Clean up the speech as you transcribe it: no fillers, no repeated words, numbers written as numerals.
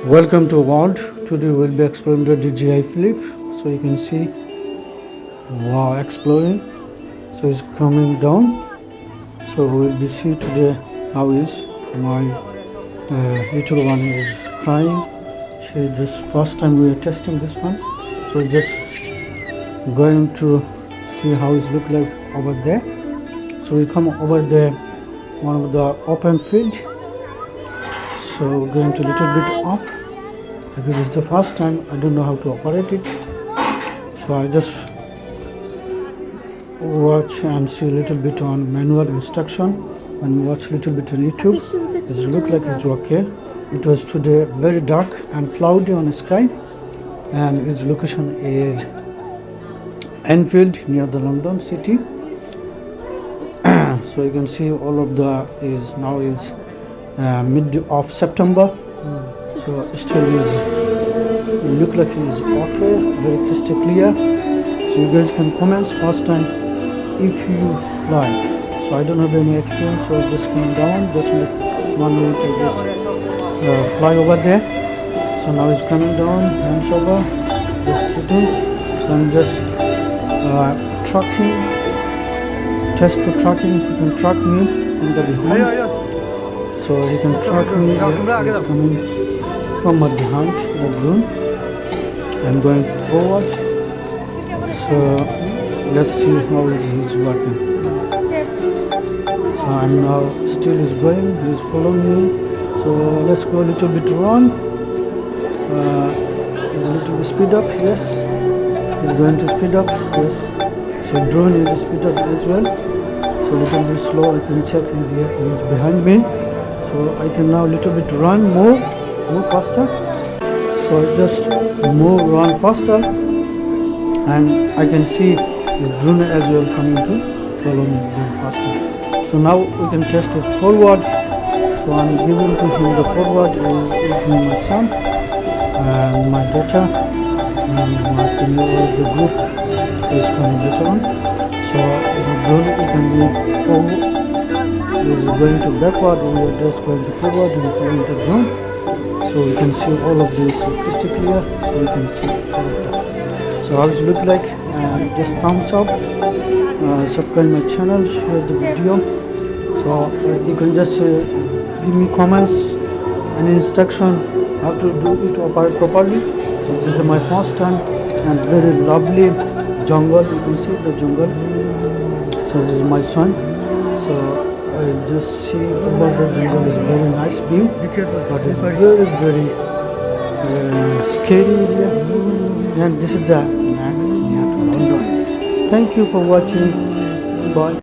Welcome to World. Today we'll be exploring the DJI Flip. So you can see, wow, exploring. So it's coming down. So we'll be see today how is my little one is crying. She just first time we are testing this one. So just going to see how it look like over there. So we come over there, one of the open field. So going to little bit up because it's the first time I don't know how to operate it. So I just watch and see a little bit on manual instruction and watch a little bit on YouTube. It look like it's okay. It was today very dark and cloudy on the sky, and its location is Enfield near the London city. So you can see all of the is now is mid of September. So still is look like it's okay, very crystal clear. So you guys can comment first time if you fly. So I don't have any experience, so just coming down, just 1 minute I just fly over there. So now it's coming down, hands over, just sitting. So I'm just tracking, test to tracking. You can track me in the behind. So you can track me. Yes, it's coming from my behind the drone. I'm going forward. So let's see how he's working. So I'm now still is going. He's following me. So let's go a little bit run. Is a little bit speed up. Yes, he's going to speed up. Yes. So drone is speed up as well. So a little bit slow. I can check he's behind me. So I can now little bit run move faster. So I just run faster, and I can see his drone as well coming to follow me very faster. So now we can test his forward. So I'm giving to him the forward is my son and my daughter and my family of the group. So it's coming later on. So the drone we can move forward. Is going to backward, we are just going to forward and following the drone. So we can see all of this crystal clear. So we can see all of that. So how it look like? Just thumbs up, subscribe my channel, share the video. So you can just give me comments and instruction how to do it to operate properly. So this is my first time and very lovely jungle. You can see the jungle. So this is my son. So I just see about the jungle is very nice view, but it's very scary area. And this is the next near to London. Thank you for watching. Bye.